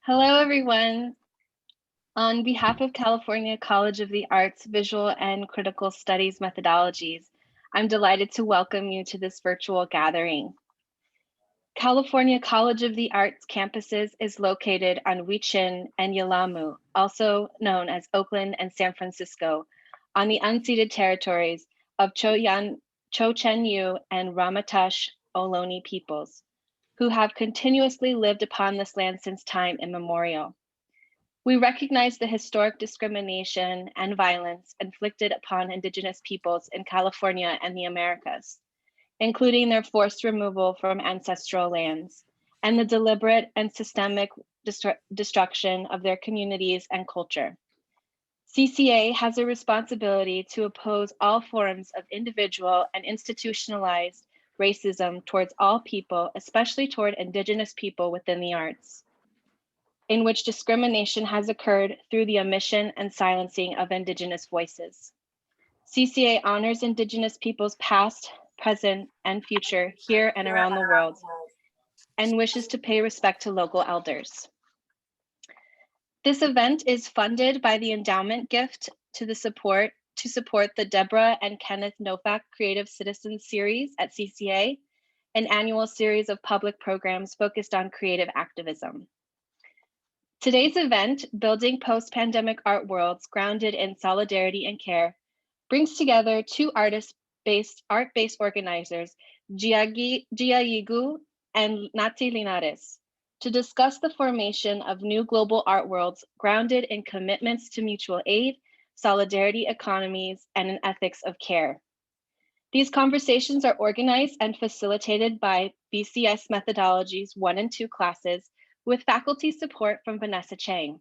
Hello, everyone. On behalf of California College of the Arts Visual and Critical Studies Methodologies, I'm delighted to welcome you to this virtual gathering. California College of the Arts campuses is located on Huichin and Yelamu, also known as Oakland and San Francisco, on the unceded territories of Cho-Chen-Yu and Ramatash Ohlone peoples, who have continuously lived upon this land since time immemorial. We recognize the historic discrimination and violence inflicted upon Indigenous peoples in California and the Americas, including their forced removal from ancestral lands and the deliberate and systemic destruction of their communities and culture. CCA has a responsibility to oppose all forms of individual and institutionalized racism towards all people, especially toward Indigenous people within the arts, in which discrimination has occurred through the omission and silencing of Indigenous voices. CCA honors Indigenous peoples past, present, and future here and around the world, and wishes to pay respect to local elders. This event is funded by the endowment gift to support the Deborah and Kenneth Novak Creative Citizens Series at CCA, an annual series of public programs focused on creative activism. Today's event, Building Post-Pandemic Art Worlds Grounded in Solidarity and Care, brings together two art-based organizers, Gia Yigu and Nati Linares, to discuss the formation of new global art worlds grounded in commitments to mutual aid, solidarity economies, and an ethics of care. These conversations are organized and facilitated by BCS Methodologies 1 and 2 classes with faculty support from Vanessa Chang.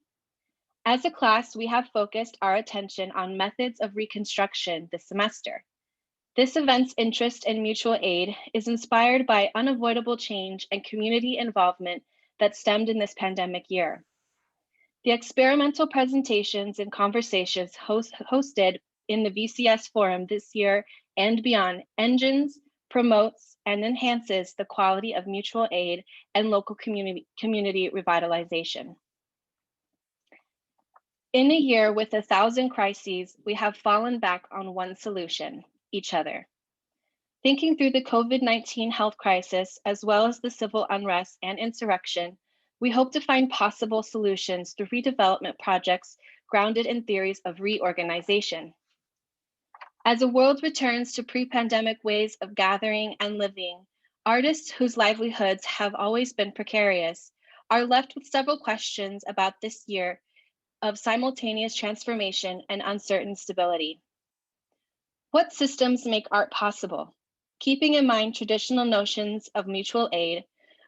As a class, we have focused our attention on methods of reconstruction this semester. This event's interest in mutual aid is inspired by unavoidable change and community involvement that stemmed in this pandemic year. The experimental presentations and conversations hosted in the VCS Forum this year and beyond engines, promotes, and enhances the quality of mutual aid and local community revitalization. In a year with 1,000 crises, we have fallen back on one solution, each other. Thinking through the COVID-19 health crisis, as well as the civil unrest and insurrection, we hope to find possible solutions through redevelopment projects grounded in theories of reorganization. As the world returns to pre-pandemic ways of gathering and living, artists whose livelihoods have always been precarious are left with several questions about this year of simultaneous transformation and uncertain stability. What systems make art possible? Keeping in mind traditional notions of mutual aid,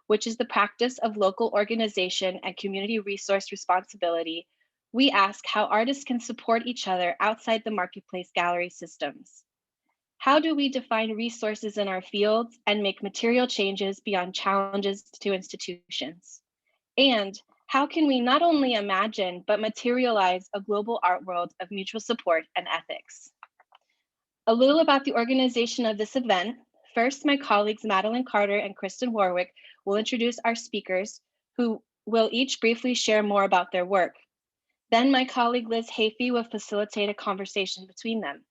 which is the practice of local organization and community resource responsibility, we ask how artists can support each other outside the marketplace gallery systems. How do we define resources in our fields and make material changes beyond challenges to institutions? And how can we not only imagine, but materialize a global art world of mutual support and ethics? A little about the organization of this event. First, my colleagues Madeline Carter and Kristen Warwick will introduce our speakers, who will each briefly share more about their work. Then my colleague Liz Hafey will facilitate a conversation between them.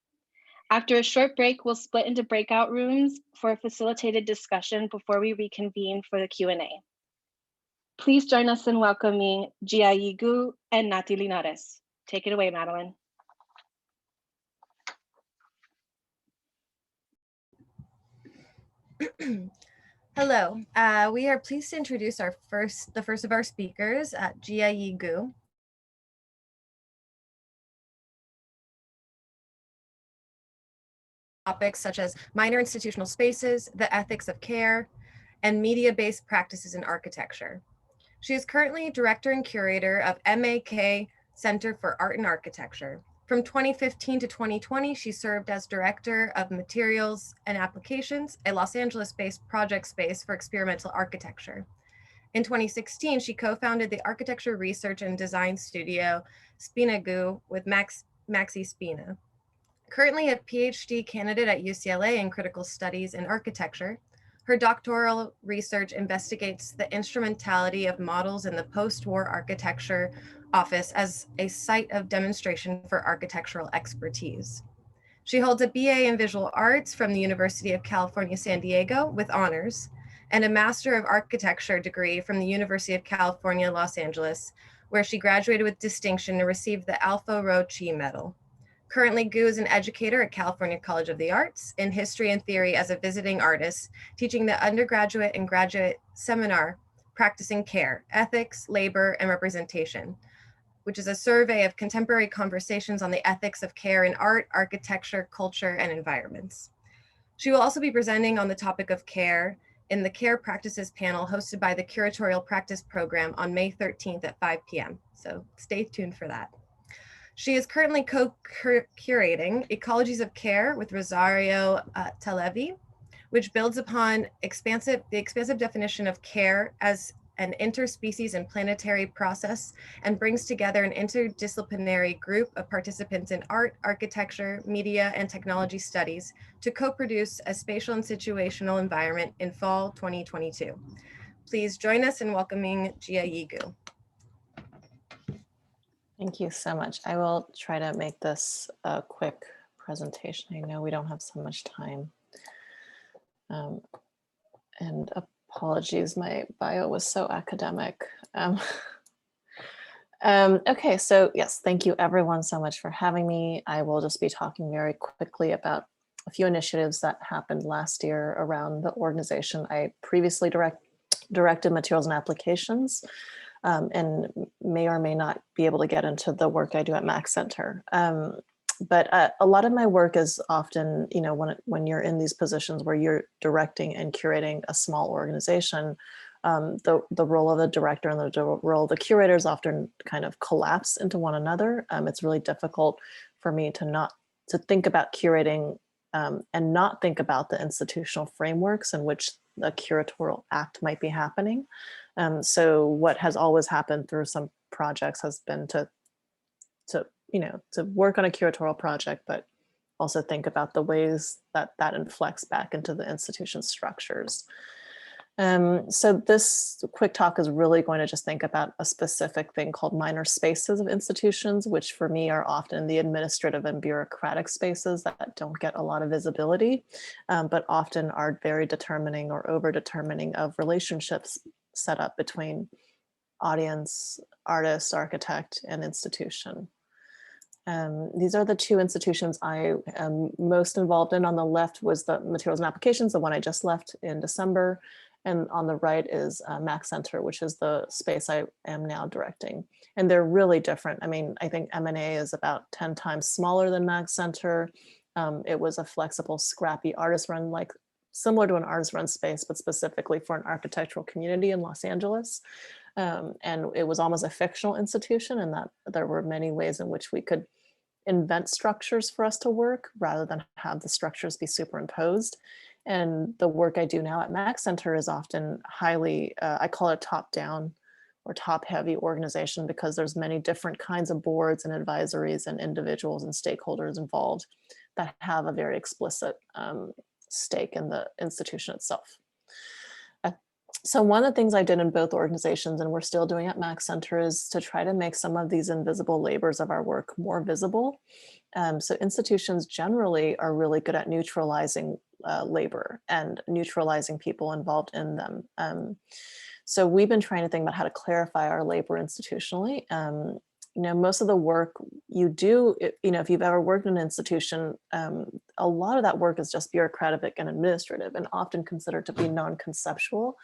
After a short break, we'll split into breakout rooms for a facilitated discussion before we reconvene for the Q&A. Please join us in welcoming Gia Yigu and Nati Linares. Take it away, Madeline. Hello, we are pleased to introduce the first of our speakers, Gia Yigu. Topics such as minor institutional spaces, the ethics of care, and media-based practices in architecture. She is currently director and curator of MAK Center for Art and Architecture. From 2015 to 2020, she served as director of Materials and Applications, a Los Angeles-based project space for experimental architecture. In 2016, she co-founded the architecture research and design studio Spinagu with Maxi Spina. Currently a PhD candidate at UCLA in critical studies in architecture, Her doctoral research investigates the instrumentality of models in the post-war architecture office as a site of demonstration for architectural expertise. She holds a BA in Visual Arts from the University of California, San Diego with honors, and a Master of Architecture degree from the University of California, Los Angeles, where she graduated with distinction and received the Alpha Rho Chi Medal. Currently, Gu is an educator at California College of the Arts in history and theory as a visiting artist, teaching the undergraduate and graduate seminar, Practicing Care, Ethics, Labor, and Representation, which is a survey of contemporary conversations on the ethics of care in art, architecture, culture, and environments. She will also be presenting on the topic of care in the Care Practices panel hosted by the Curatorial Practice Program on May 13th at 5 p.m. So stay tuned for that. She is currently co-curating Ecologies of Care with Rosario Televi, which builds upon the expansive definition of care as an interspecies and planetary process and brings together an interdisciplinary group of participants in art, architecture, media, and technology studies to co-produce a spatial and situational environment in fall 2022. Please join us in welcoming Gia Yigu. Thank you so much. I will try to make this a quick presentation. I know we don't have so much time. And apologies, my bio was so academic. Okay, so yes, thank you everyone so much for having me. I will just be talking very quickly about a few initiatives that happened last year around the organization. I previously directed materials and applications, and may or may not be able to get into the work I do at Max Center. But a lot of my work is often, you know, when you're in these positions where you're directing and curating a small organization, the role of the director and the role of the curators often kind of collapse into one another. It's really difficult for me to think about curating and not think about the institutional frameworks in which the curatorial act might be happening. So what has always happened through some projects has been to work on a curatorial project, but also think about the ways that inflects back into the institution's structures. So this quick talk is really going to just think about a specific thing called minor spaces of institutions, which for me are often the administrative and bureaucratic spaces that don't get a lot of visibility, but often are very determining or over-determining of relationships set up between audience, artist, architect, and institution. These are the two institutions I am most involved in. On the left was the materials and applications, the one I just left in December. And on the right is Max Center, which is the space I am now directing. And they're really different. I mean, I think M&A is about 10 times smaller than Max Center. It was a flexible, scrappy artist run, like similar to an artist run space, but specifically for an architectural community in Los Angeles. And it was almost a fictional institution, in that there were many ways in which we could invent structures for us to work rather than have the structures be superimposed. And the work I do now at Max Center is often highly, I call it top-down or top-heavy organization, because there's many different kinds of boards and advisories and individuals and stakeholders involved that have a very explicit stake in the institution itself. So one of the things I did in both organizations, and we're still doing at Max Center, is to try to make some of these invisible labors of our work more visible. So institutions generally are really good at neutralizing labor and neutralizing people involved in them. So we've been trying to think about how to clarify our labor institutionally. Most of the work you do, if you've ever worked in an institution, a lot of that work is just bureaucratic and administrative and often considered to be non-conceptual.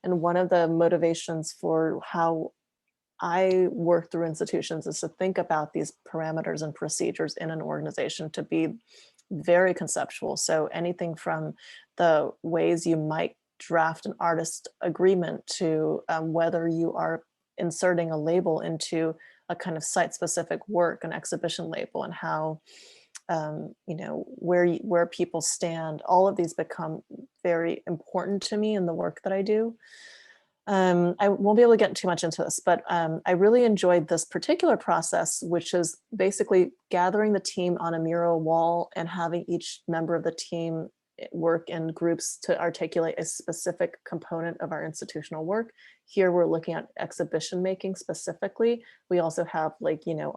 And one of the motivations for how I work through institutions is to think about these parameters and procedures in an organization to be very conceptual. So anything from the ways you might draft an artist agreement to whether you are inserting a label into a kind of site-specific work, an exhibition label, and how, where people stand. All of these become very important to me in the work that I do. I won't be able to get too much into this, but I really enjoyed this particular process, which is basically gathering the team on a mural wall and having each member of the team work in groups to articulate a specific component of our institutional work. Here we're looking at exhibition making specifically. We also have like, you know,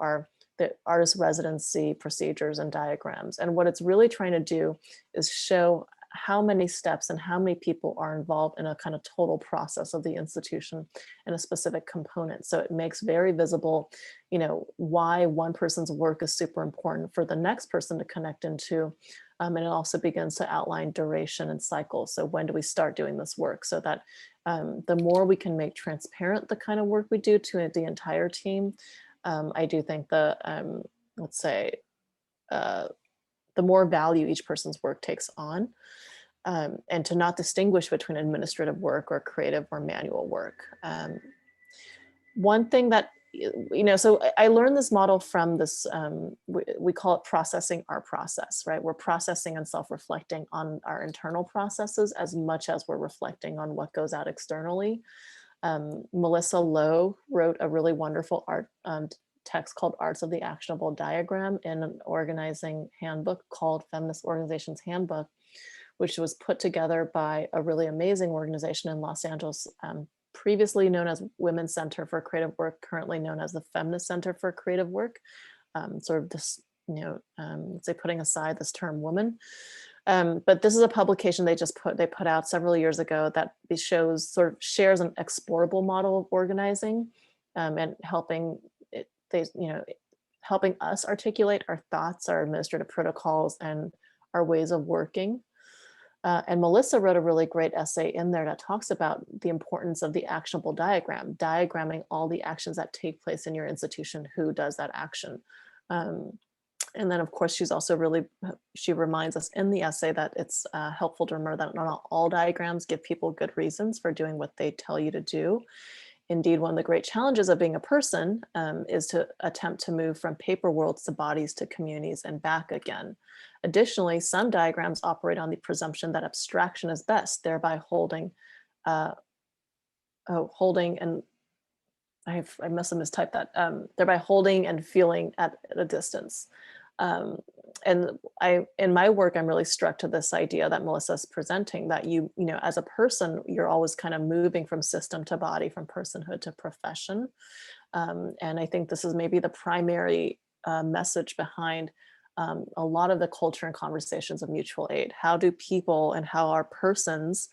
the artist residency procedures and diagrams. And what it's really trying to do is show how many steps and how many people are involved in a kind of total process of the institution in a specific component. So it makes very visible, you know, why one person's work is super important for the next person to connect into. And it also begins to outline duration and cycle. So when do we start doing this work? So that the more we can make transparent the kind of work we do to the entire team, I do think the, let's say, the more value each person's work takes on, and to not distinguish between administrative work or creative or manual work. One thing that, you know, so I learned this model from this, we call it processing our process, right? We're processing and self-reflecting on our internal processes as much as we're reflecting on what goes out externally. Melissa Lowe wrote a really wonderful art text called Arts of the Actionable Diagram in an organizing handbook called Feminist Organizations Handbook, which was put together by a really amazing organization in Los Angeles, previously known as Women's Center for Creative Work, currently known as the Feminist Center for Creative Work. Sort of this, you know, let's say putting aside this term woman. But this is a publication they put out several years ago that shows, sort of shares an explorable model of organizing, and helping us articulate our thoughts, our administrative protocols, and our ways of working. And Melissa wrote a really great essay in there that talks about the importance of the actionable diagram, diagramming all the actions that take place in your institution, who does that action. And then of course, she reminds us in the essay that it's helpful to remember that not all diagrams give people good reasons for doing what they tell you to do. Indeed, one of the great challenges of being a person is to attempt to move from paper worlds to bodies to communities and back again. Additionally, some diagrams operate on the presumption that abstraction is best, thereby holding and I must have mistyped that, thereby holding and feeling at a distance. And in my work, I'm really struck to this idea that Melissa's presenting, that you know, as a person, you're always kind of moving from system to body, from personhood to profession. And I think this is maybe the primary message behind a lot of the culture and conversations of mutual aid. How do people and how are persons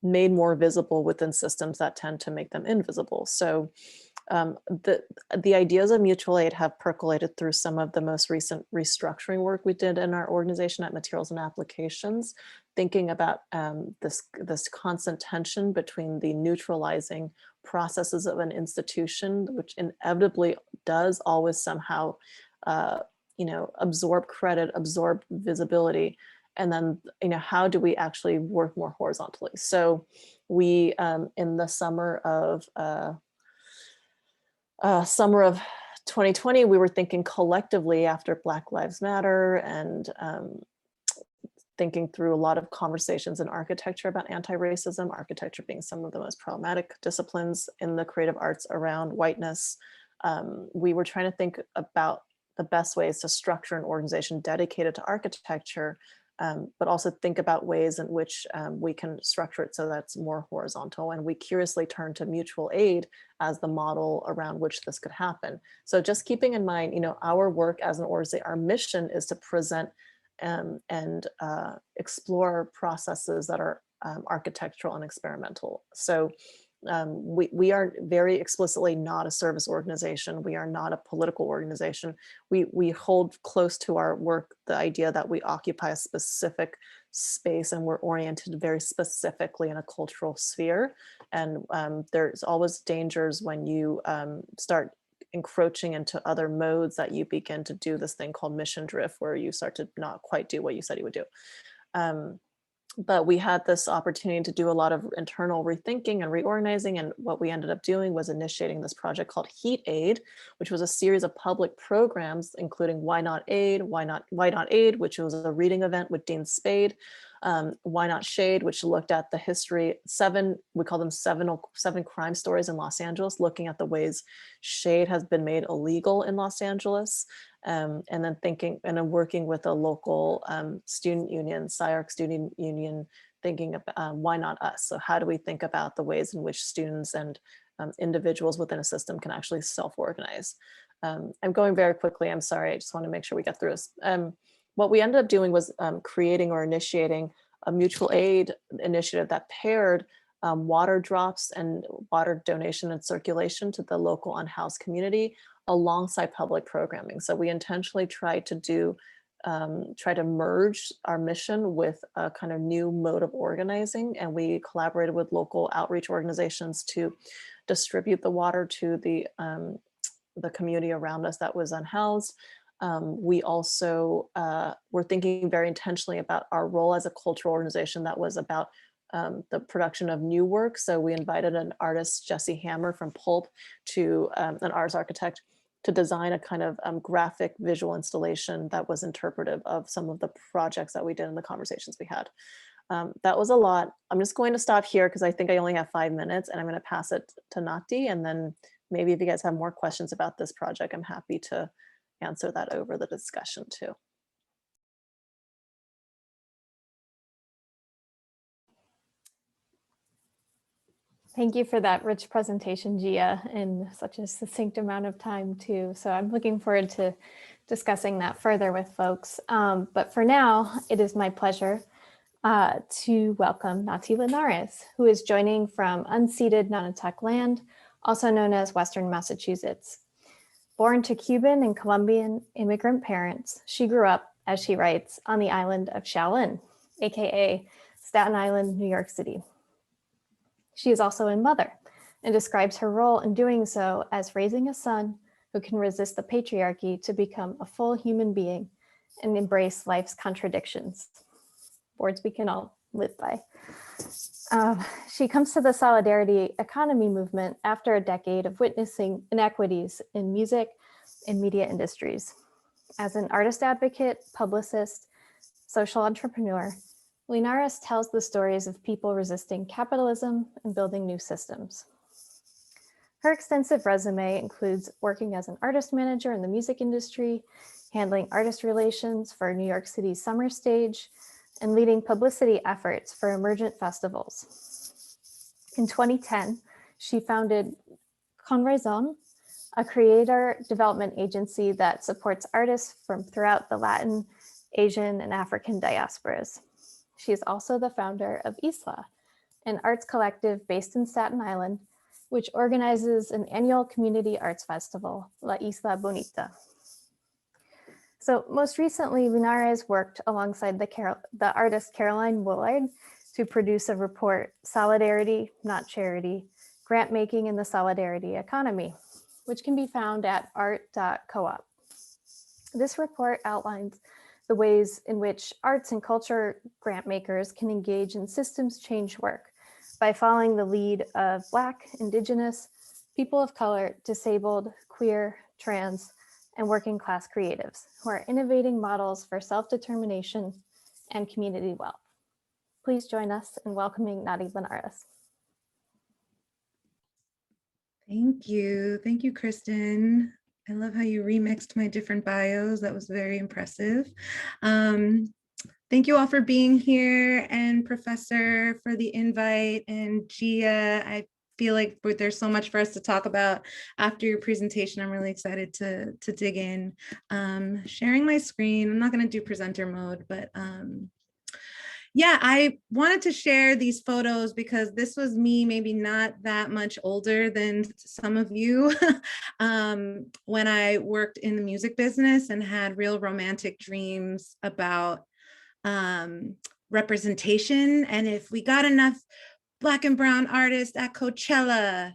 made more visible within systems that tend to make them invisible? So the ideas of mutual aid have percolated through some of the most recent restructuring work we did in our organization at Materials and Applications, thinking about this constant tension between the neutralizing processes of an institution, which inevitably does always somehow absorb credit, absorb visibility, and then how do we actually work more horizontally? So we in the summer of 2020, we were thinking collectively after Black Lives Matter and thinking through a lot of conversations in architecture about anti-racism, architecture being some of the most problematic disciplines in the creative arts around whiteness. We were trying to think about the best ways to structure an organization dedicated to architecture, but also think about ways in which we can structure it so that's more horizontal. And we curiously turned to mutual aid as the model around which this could happen. So just keeping in mind, our work as an organization, our mission is to present and explore processes that are architectural and experimental. So we are very explicitly not a service organization. We are not a political organization. We hold close to our work the idea that we occupy a specific space and we're oriented very specifically in a cultural sphere. And there's always dangers when you start encroaching into other modes that you begin to do this thing called mission drift, where you start to not quite do what you said you would do. But we had this opportunity to do a lot of internal rethinking and reorganizing. And what we ended up doing was initiating this project called Heat Aid, which was a series of public programs, including Why Not Aid, Why Not Aid, which was a reading event with Dean Spade, Why Not Shade, which looked at the history, we call them seven crime stories in Los Angeles, looking at the ways shade has been made illegal in Los Angeles. And then working with a local student union, SciArc student union, thinking about why not us? So how do we think about the ways in which students and individuals within a system can actually self-organize? I'm going very quickly, I'm sorry, I just want to make sure we get through this. What we ended up doing was creating or initiating a mutual aid initiative that paired water drops and water donation and circulation to the local unhoused community alongside public programming. So we intentionally tried to merge our mission with a kind of new mode of organizing, and we collaborated with local outreach organizations to distribute the water to the community around us that was unhoused. We also were thinking very intentionally about our role as a cultural organization that was about the production of new work. So we invited an artist, Jesse Hammer from Pulp, to an arts architect, to design a kind of graphic visual installation that was interpretive of some of the projects that we did in the conversations we had. That was a lot. I'm just going to stop here because I think I only have 5 minutes, and I'm going to pass it to Nati, and then maybe if you guys have more questions about this project, I'm happy to answer that over the discussion too. Thank you for that rich presentation, Gia, in such a succinct amount of time too. So I'm looking forward to discussing that further with folks. But for now, it is my pleasure to welcome Nati Linares, who is joining from unceded Nonotuck land, also known as Western Massachusetts. Born to Cuban and Colombian immigrant parents, she grew up, as she writes, on the island of Shaolin, aka Staten Island, New York City. She is also a mother and describes her role in doing so as raising a son who can resist the patriarchy to become a full human being and embrace life's contradictions. Words we can all live by. She comes to the solidarity economy movement after a decade of witnessing inequities in music and media industries. As an artist advocate, publicist, social entrepreneur, Linares tells the stories of people resisting capitalism and building new systems. Her extensive resume includes working as an artist manager in the music industry, handling artist relations for New York City's summer stage, and leading publicity efforts for emergent festivals. In 2010, she founded Con Raison, a creator development agency that supports artists from throughout the Latin, Asian, and African diasporas. She is also the founder of Isla, an arts collective based in Staten Island, which organizes an annual community arts festival, La Isla Bonita. So most recently, Linares worked alongside the artist Caroline Willard to produce a report, Solidarity, Not Charity, Grant Making in the Solidarity Economy, which can be found at art.coop. This report outlines the ways in which arts and culture grant makers can engage in systems change work by following the lead of Black, Indigenous, people of color, disabled, queer, trans, and working class creatives who are innovating models for self-determination and community wealth. Please join us in welcoming Nati Linares. Thank you, Kristen. I love how you remixed my different bios. That was very impressive. Thank you all for being here, and Professor for the invite, and Gia. I feel like there's so much for us to talk about after your presentation. I'm really excited to dig in. Sharing my screen. I'm not going to do presenter mode, but yeah, I wanted to share these photos because this was me, maybe not that much older than some of you, when I worked in the music business and had real romantic dreams about representation. And if we got enough Black and brown artists at Coachella,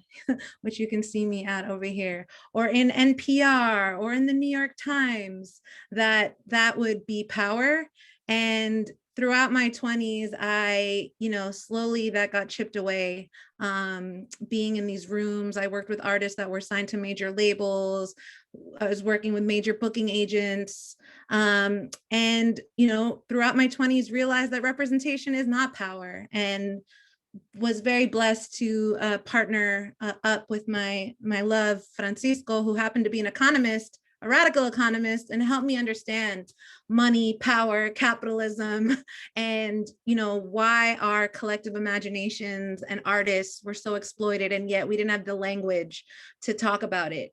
which you can see me at over here, or in NPR or in the New York Times, that would be power. And throughout my 20s, I, slowly that got chipped away. Being in these rooms, I worked with artists that were signed to major labels. I was working with major booking agents. And, throughout my 20s, realized that representation is not power, and was very blessed to partner up with my love, Francisco, who happened to be an economist, a radical economist, and helped me understand money, power, capitalism, and why our collective imaginations and artists were so exploited, and yet we didn't have the language to talk about it,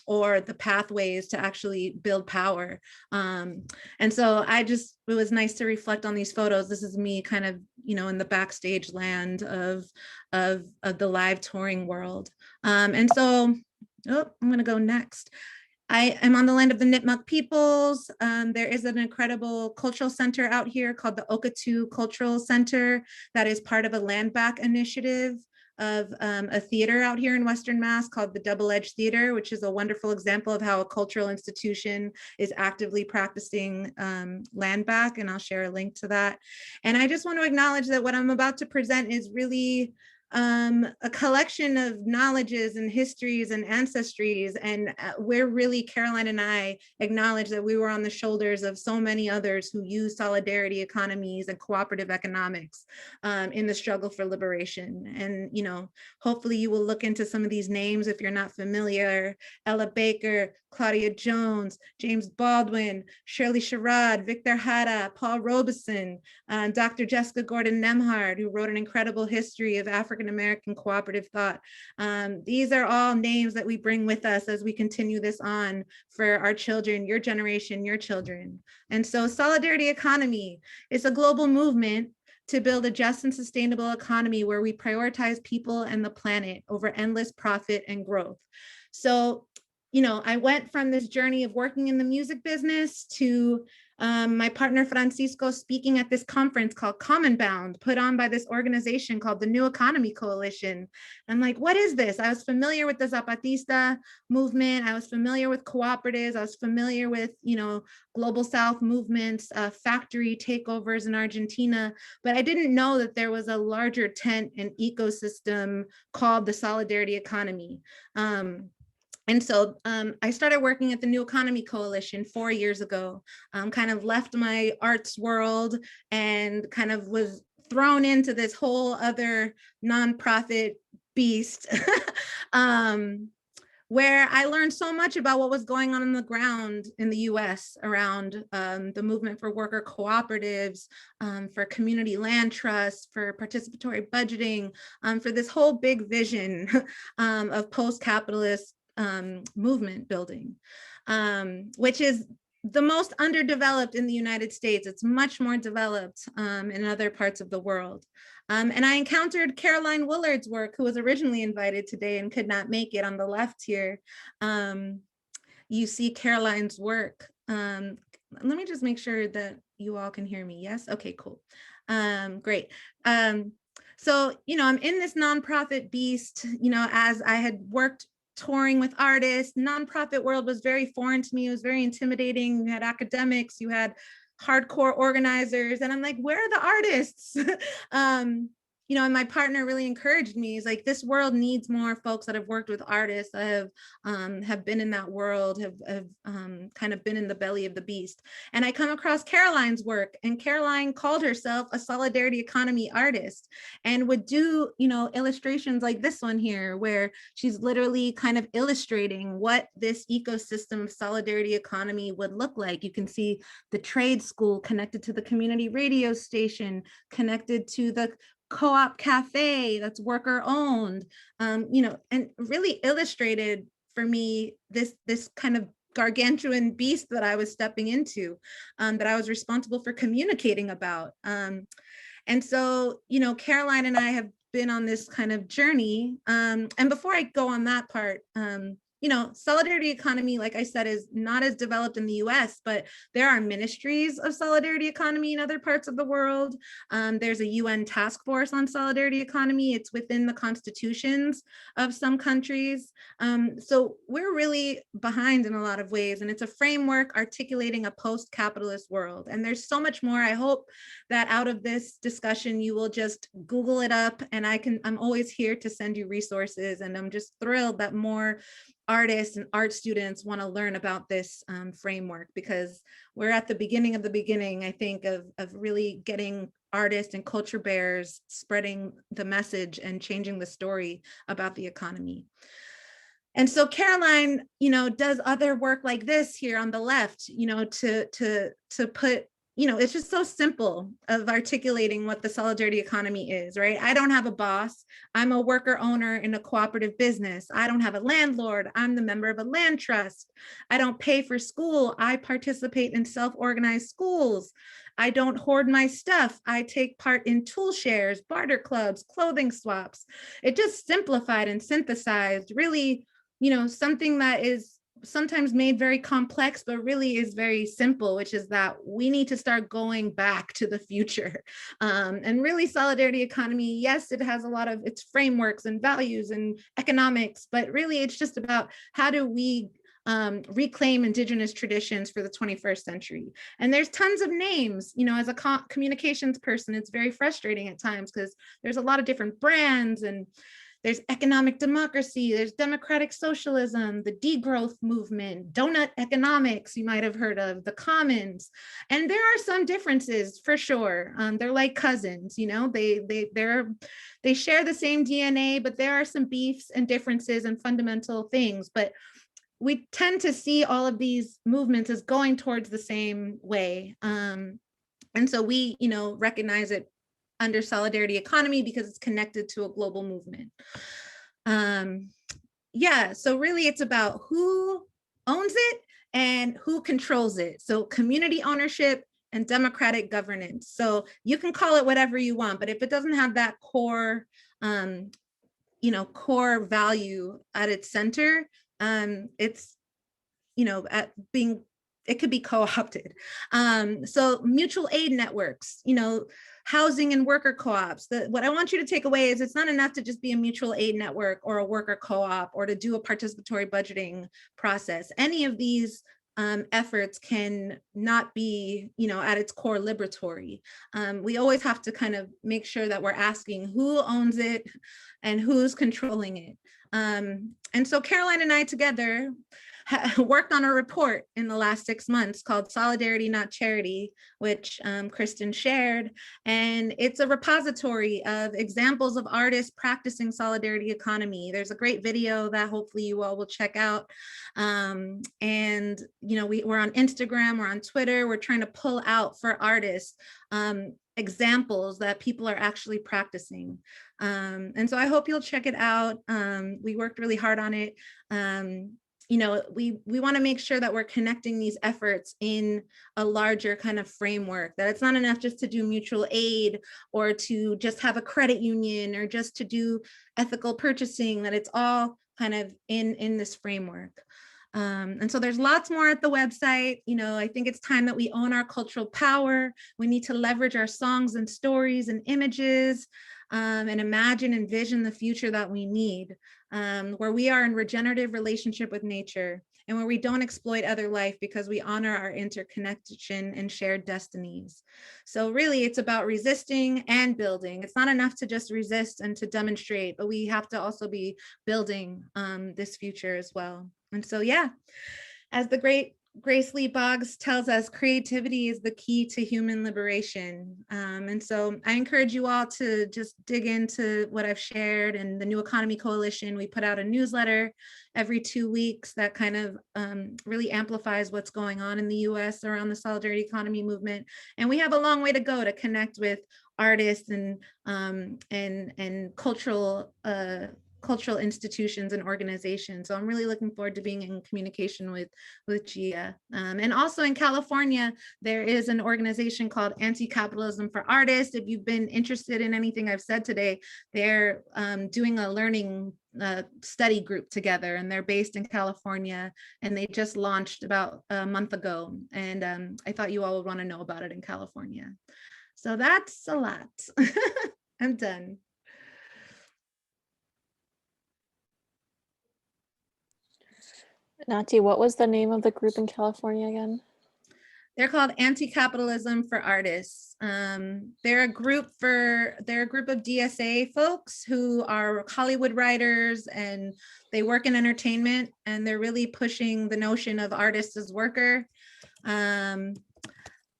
or the pathways to actually build power. And so it was nice to reflect on these photos. This is me kind of, in the backstage land of the live touring world. And so, I'm gonna go next. I am on the land of the Nipmuc peoples. There is an incredible cultural center out here called the Okatu Cultural Center that is part of a land back initiative of a theater out here in Western Mass called the Double Edge Theater, which is a wonderful example of how a cultural institution is actively practicing land back, and I'll share a link to that. And I just want to acknowledge that what I'm about to present is really a collection of knowledges and histories and ancestries, and we're really, Caroline and I acknowledge that we were on the shoulders of so many others who use solidarity economies and cooperative economics in the struggle for liberation. And hopefully you will look into some of these names if you're not familiar: Ella Baker, Claudia Jones, James Baldwin, Shirley Sherrod, Victor Hara, Paul Robeson, Dr. Jessica Gordon Nemhard, who wrote an incredible history of African-American cooperative thought. These are all names that we bring with us as we continue this on for our children, your generation, your children. And so Solidarity Economy is a global movement to build a just and sustainable economy where we prioritize people and the planet over endless profit and growth. So I went from this journey of working in the music business to my partner Francisco speaking at this conference called Common Bound, put on by this organization called the New Economy Coalition. I'm like, what is this? I was familiar with the Zapatista movement. I was familiar with cooperatives. I was familiar with, Global South movements, factory takeovers in Argentina, but I didn't know that there was a larger tent and ecosystem called the Solidarity Economy. And so I started working at the New Economy Coalition 4 years ago, kind of left my arts world and kind of was thrown into this whole other nonprofit beast where I learned so much about what was going on the ground in the US around the movement for worker cooperatives, for community land trusts, for participatory budgeting, for this whole big vision of post-capitalist movement building, which is the most underdeveloped in the United States. It's much more developed in other parts of the world. And I encountered Caroline Willard's work, who was originally invited today and could not make it. On the left here, you see Caroline's work. Let me just make sure that you all can hear me. Yes? Okay, cool. Great. So, I'm in this nonprofit beast, as I had worked touring with artists. Nonprofit world was very foreign to me. It was very intimidating. You had academics, you had hardcore organizers, and I'm like, where are the artists? And my partner really encouraged me. He's like, this world needs more folks that have worked with artists, that have been in that world, have kind of been in the belly of the beast. And I come across Caroline's work, and Caroline called herself a solidarity economy artist and would do, illustrations like this one here, where she's literally kind of illustrating what this ecosystem of solidarity economy would look like. You can see the trade school connected to the community radio station, connected to the co-op cafe that's worker owned, and really illustrated for me this kind of gargantuan beast that I was stepping into, that I was responsible for communicating about. And so, Caroline and I have been on this kind of journey. And before I go on that part, solidarity economy, like I said, is not as developed in the US, but there are ministries of solidarity economy in other parts of the world. There's a UN task force on solidarity economy. It's within the constitutions of some countries. So we're really behind in a lot of ways, and it's a framework articulating a post-capitalist world. And there's so much more. I hope that out of this discussion, you will just Google it up, and I'm always here to send you resources. And I'm just thrilled that more artists and art students want to learn about this framework, because we're at the beginning of the beginning, I think, of really getting artists and culture bearers spreading the message and changing the story about the economy. And so Caroline, does other work like this here on the left, to put, it's just so simple of articulating what the solidarity economy is, right? I don't have a boss. I'm a worker owner in a cooperative business. I don't have a landlord. I'm the member of a land trust. I don't pay for school. I participate in self-organized schools. I don't hoard my stuff. I take part in tool shares, barter clubs, clothing swaps. It just simplified and synthesized really, something that is sometimes made very complex, but really is very simple, which is that we need to start going back to the future. And really solidarity economy, yes, it has a lot of its frameworks and values and economics, but really it's just about how do we reclaim indigenous traditions for the 21st century. And there's tons of names, as a communications person, it's very frustrating at times because there's a lot of different brands, and there's economic democracy, there's democratic socialism, the degrowth movement, donut economics, you might have heard of, the commons. And there are some differences for sure. They're like cousins, they share the same DNA, but there are some beefs and differences and fundamental things. But we tend to see all of these movements as going towards the same way. And so we, recognize it under solidarity economy because it's connected to a global movement. So really it's about who owns it and who controls it. So community ownership and democratic governance. So you can call it whatever you want, but if it doesn't have that core, core value at its center, it's, it could be co-opted. So mutual aid networks, housing and worker co-ops. What I want you to take away is it's not enough to just be a mutual aid network or a worker co-op or to do a participatory budgeting process. Any of these efforts can not be, at its core liberatory. We always have to kind of make sure that we're asking who owns it and who's controlling it. And so Caroline and I together worked on a report in the last 6 months called Solidarity, Not Charity, which Kristen shared. And it's a repository of examples of artists practicing solidarity economy. There's a great video that hopefully you all will check out. And, we're on Instagram, we're on Twitter, we're trying to pull out for artists examples that people are actually practicing. And so I hope you'll check it out. We worked really hard on it. We want to make sure that we're connecting these efforts in a larger kind of framework, that it's not enough just to do mutual aid or to just have a credit union or just to do ethical purchasing, that it's all kind of in this framework. And so there's lots more at the website. I think it's time that we own our cultural power. We need to leverage our songs and stories and images and imagine and envision the future that we need, where we are in regenerative relationship with nature and where we don't exploit other life because we honor our interconnection and shared destinies. So really it's about resisting and building. It's not enough to just resist and to demonstrate, but we have to also be building this future as well. And so, as the great Grace Lee Boggs tells us, creativity is the key to human liberation. And so I encourage you all to just dig into what I've shared. And the New Economy Coalition, we put out a newsletter every 2 weeks that kind of really amplifies what's going on in the US around the solidarity economy movement. And we have a long way to go to connect with artists and cultural institutions and organizations. So I'm really looking forward to being in communication with Gia. And also in California, there is an organization called Anti-Capitalism for Artists. If you've been interested in anything I've said today, they're doing a learning study group together, and they're based in California, and they just launched about a month ago. And I thought you all would want to know about it in California. So that's a lot. I'm done. Nati, what was the name of the group in California again? They're called Anti-Capitalism for Artists. They're a group of DSA folks who are Hollywood writers, and they work in entertainment, and they're really pushing the notion of artist as worker. I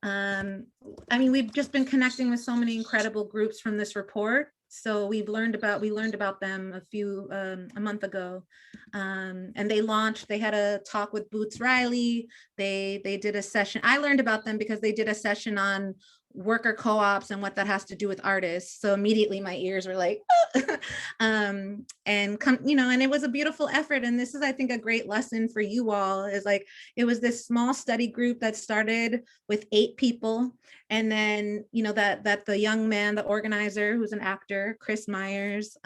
mean, we've just been connecting with so many incredible groups from this report. So we learned about them a month ago, and they had a talk with Boots Riley. They did a session. I learned about them because they did a session on worker co-ops and what that has to do with artists. So immediately my ears were like, and it was a beautiful effort. And this is, I think, a great lesson for you all, is like, it was this small study group that started with 8 people. And then, that the young man, the organizer, who's an actor, Chris Myers,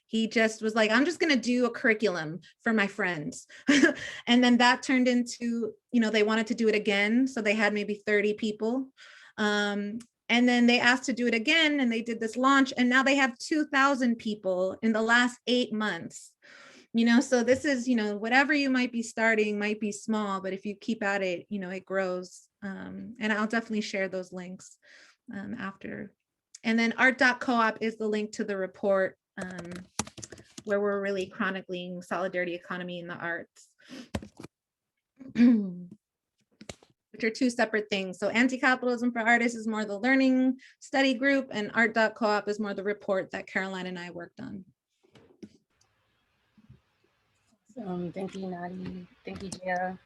he just was like, I'm just going to do a curriculum for my friends. And then that turned into, they wanted to do it again. So they had maybe 30 people. And then they asked to do it again, and they did this launch, and now they have 2,000 people in the last 8 months. So this is, whatever you might be starting might be small, but if you keep at it, it grows. And I'll definitely share those links after. And then art.coop is the link to the report, where we're really chronicling solidarity economy in the arts, which are 2 separate things. So Anti-Capitalism for Artists is more the learning study group, and art.coop is more the report that Caroline and I worked on. Thank you, Nati. Thank you, Gia.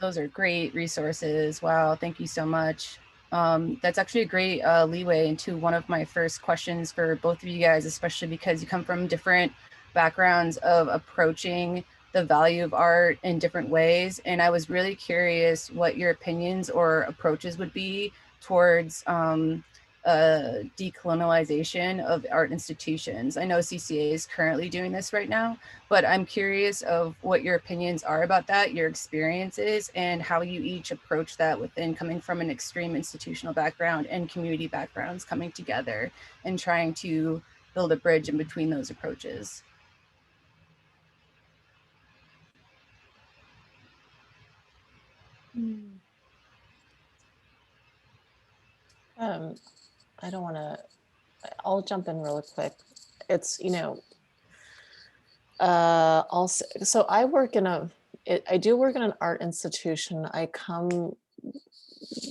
Those are great resources. Wow, thank you so much. That's actually a great leeway into one of my first questions for both of you guys, especially because you come from different backgrounds of approaching the value of art in different ways. And I was really curious what your opinions or approaches would be towards decolonialization of art institutions. I know CCA is currently doing this right now, but I'm curious of what your opinions are about that, your experiences, and how you each approach that within coming from an extreme institutional background and community backgrounds coming together and trying to build a bridge in between those approaches. I don't want to, I'll jump in really quick. It's, also, so I work in I do work in an art institution. I come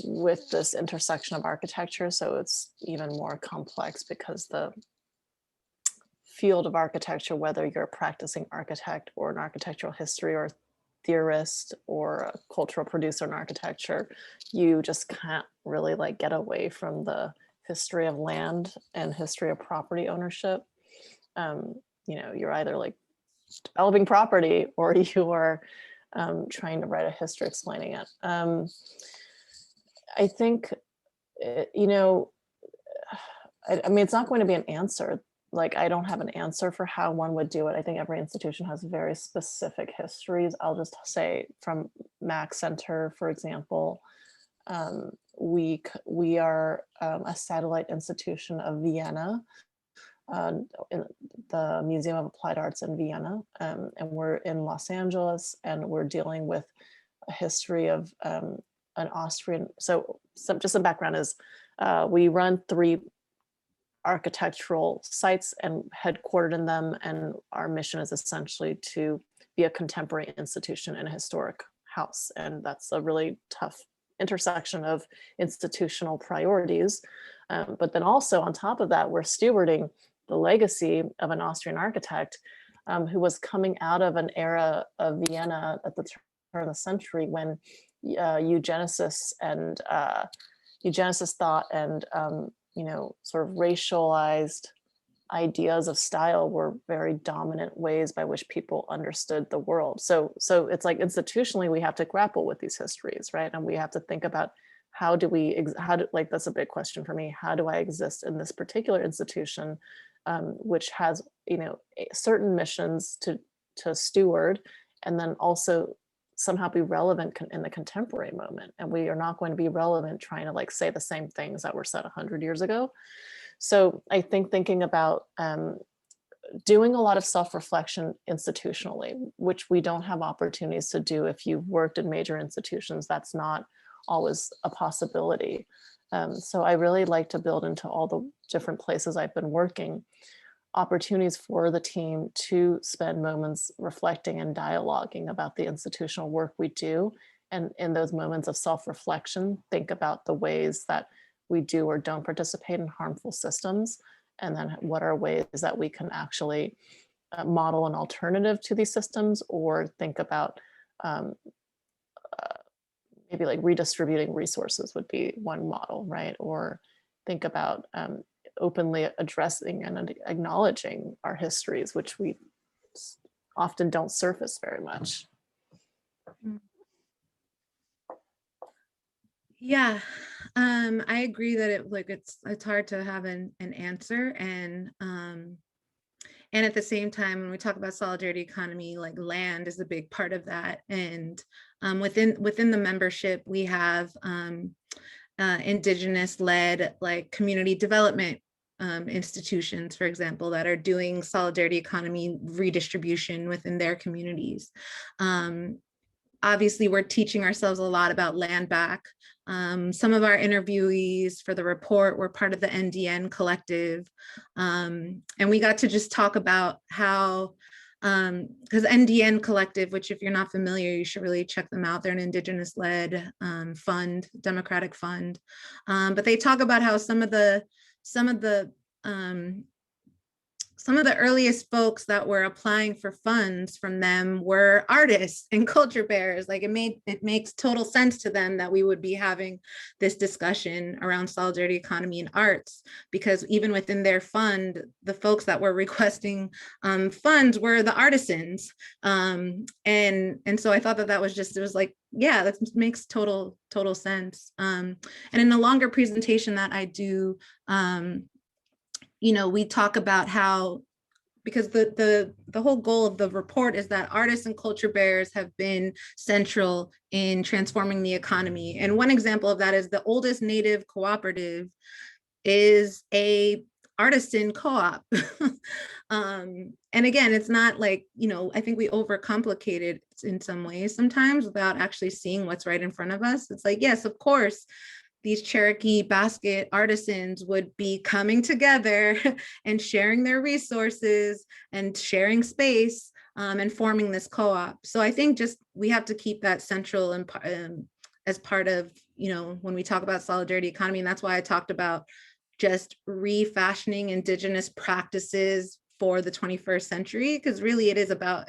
with this intersection of architecture, so it's even more complex because the field of architecture, whether you're a practicing architect or an architectural history or theorist or a cultural producer in architecture, you just can't really get away from the history of land and history of property ownership. You're either developing property or you are trying to write a history explaining it. I think, I mean, it's not going to be an answer. I don't have an answer for how one would do it. I think every institution has very specific histories. I'll just say from Mack Center, for example, we are a satellite institution of Vienna, in the Museum of Applied Arts in Vienna, and we're in Los Angeles, and we're dealing with a history of an Austrian. So just some background is we run 3 architectural sites and headquartered in them, and our mission is essentially to be a contemporary institution in a historic house, and that's a really tough intersection of institutional priorities. But then also on top of that, we're stewarding the legacy of an Austrian architect who was coming out of an era of Vienna at the turn of the century when eugenicist thought and sort of racialized ideas of style were very dominant ways by which people understood the world. So it's institutionally we have to grapple with these histories, right? And we have to think about that's a big question for me. How do I exist in this particular institution which has, certain missions to steward, and then also somehow be relevant in the contemporary moment. And we are not going to be relevant trying to like say the same things that were said 100 years ago. So I think thinking about doing a lot of self-reflection institutionally, which we don't have opportunities to do if you've worked in major institutions. That's not always a possibility. So I really like to build into all the different places I've been working opportunities for the team to spend moments reflecting and dialoguing about the institutional work we do. And in those moments of self-reflection, think about the ways that we do or don't participate in harmful systems. And then what are ways that we can actually model an alternative to these systems, or think about maybe like redistributing resources would be one model, right? Or think about openly addressing and acknowledging our histories, which we often don't surface very much. Yeah, I agree that it's hard to have an answer, and at the same time, when we talk about solidarity economy, like land is a big part of that. And within the membership, we have Indigenous-led like community development institutions, for example, that are doing solidarity economy redistribution within their communities. Obviously, we're teaching ourselves a lot about land back. Some of our interviewees for the report were part of the NDN collective. And we got to just talk about how, because NDN collective, which if you're not familiar, you should really check them out. They're an Indigenous-led fund, democratic fund. But they talk about how some of the earliest folks that were applying for funds from them were artists and culture bearers. Like it makes total sense to them that we would be having this discussion around solidarity economy and arts, because even within their fund, the folks that were requesting funds were the artisans. And so I thought that was just, it was like, yeah, that makes total sense. And in a longer presentation that I do, we talk about how, because the whole goal of the report is that artists and culture bearers have been central in transforming the economy. And one example of that is the oldest Native cooperative is a artisan co-op. And again, it's not like, I think we overcomplicate it in some ways sometimes without actually seeing what's right in front of us. It's like, yes, of course, these Cherokee basket artisans would be coming together and sharing their resources and sharing space and forming this co-op. So I think just we have to keep that central and as part of, when we talk about solidarity economy. And that's why I talked about just refashioning Indigenous practices for the 21st century, because really it is about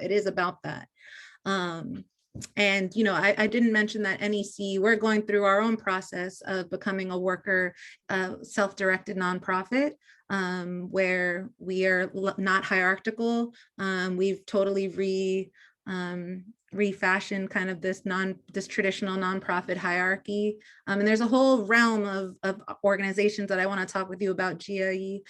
that. And, I didn't mention that NEC, we're going through our own process of becoming a worker, self-directed nonprofit, where we are not hierarchical. We've totally refashioned kind of this traditional nonprofit hierarchy. And there's a whole realm of organizations that I want to talk with you about, Gia. It's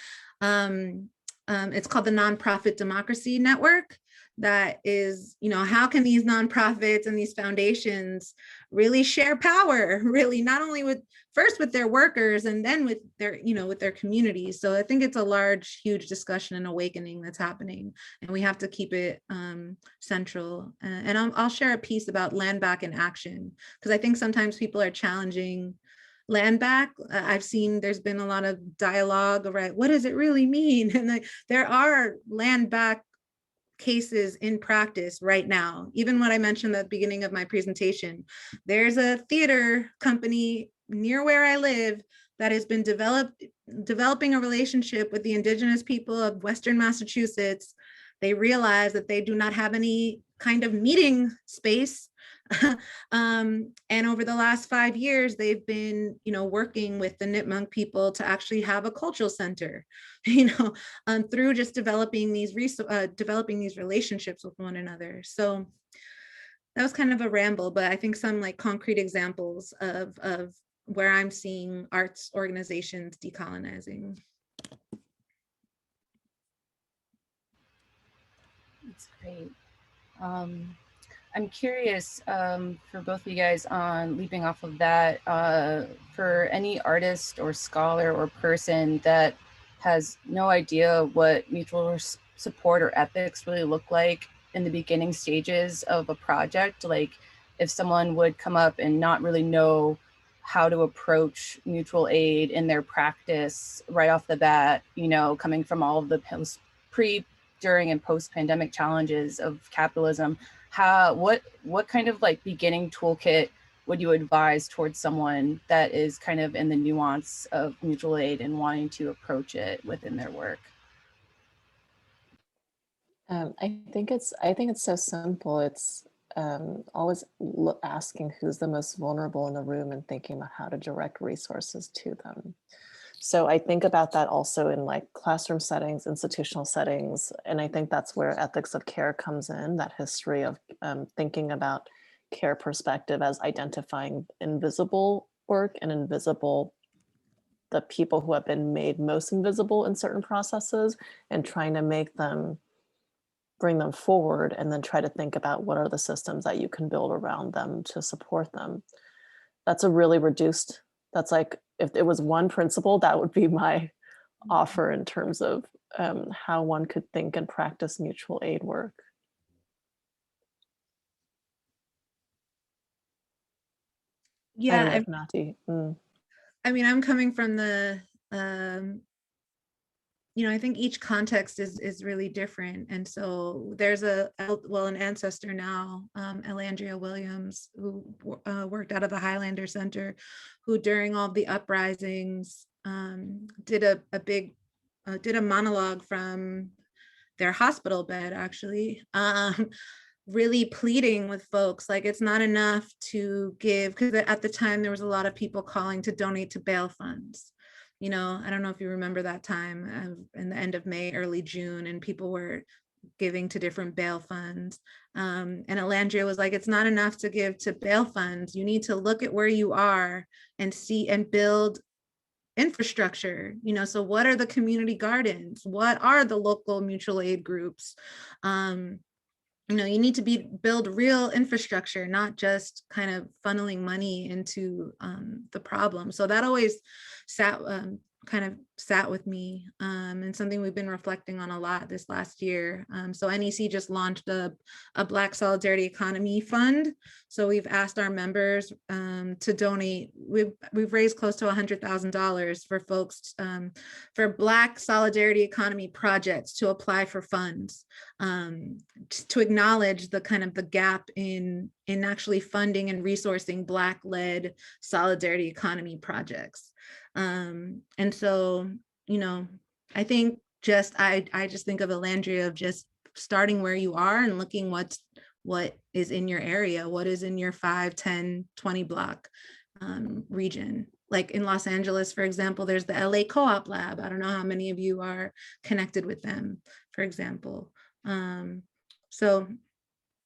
called the Nonprofit Democracy Network. That is, how can these nonprofits and these foundations really share power, really not only with their workers and then with their, with their communities. So I think it's a large, huge discussion and awakening that's happening, and we have to keep it central. And I'll share a piece about land back in action, because I think sometimes people are challenging land back. I've seen there's been a lot of dialogue, right? What does it really mean? And there are land back cases in practice right now. Even what I mentioned at the beginning of my presentation, there's a theater company near where I live that has been developing a relationship with the Indigenous people of Western Massachusetts. They realize that they do not have any kind of meeting space. And over the last 5 years, they've been, working with the Nipmuc people to actually have a cultural center, through just developing these relationships with one another. So that was kind of a ramble, but I think some like concrete examples of where I'm seeing arts organizations decolonizing. That's great. I'm curious for both of you guys on leaping off of that, for any artist or scholar or person that has no idea what mutual support or ethics really look like in the beginning stages of a project, like if someone would come up and not really know how to approach mutual aid in their practice right off the bat, you know, coming from all of the pre, during, and post-pandemic challenges of capitalism, what kind of like beginning toolkit would you advise towards someone that is kind of in the nuance of mutual aid and wanting to approach it within their work? I think it's so simple. It's always asking who's the most vulnerable in the room and thinking about how to direct resources to them. So I think about that also in like classroom settings, institutional settings, and I think that's where ethics of care comes in, that history of thinking about care perspective as identifying invisible work and the people who have been made most invisible in certain processes, and trying to bring them forward, and then try to think about what are the systems that you can build around them to support them. That's a really reduced, that's like, if it was one principle, that would be my offer in terms of how one could think and practice mutual aid work. Yeah, Nati. I mean, I'm coming from the, you know, I think each context is really different. And so there's an ancestor now, Elandria Williams, who worked out of the Highlander Center, who during all the uprisings did a monologue from their hospital bed, actually, really pleading with folks, like it's not enough to give, because at the time there was a lot of people calling to donate to bail funds. You know, I don't know if you remember that time in the end of May, early June, and people were giving to different bail funds. And Elandria was like, it's not enough to give to bail funds. You need to look at where you are and see and build infrastructure. You know, so what are the community gardens? What are the local mutual aid groups? You know, you need to build real infrastructure, not just kind of funneling money into the problem. So that always kind of sat with me, and something we've been reflecting on a lot this last year. So NEC just launched a Black Solidarity Economy Fund. So we've asked our members to donate. We've raised close to $100,000 for folks, for Black Solidarity Economy projects to apply for funds, to acknowledge the kind of the gap in actually funding and resourcing Black-led solidarity economy projects. And so, you know, I think I just think of Elandria of just starting where you are and looking what is in your area, what is in your 5, 10, 20 block region. Like in Los Angeles, for example, there's the LA Co-op Lab. I don't know how many of you are connected with them, for example. So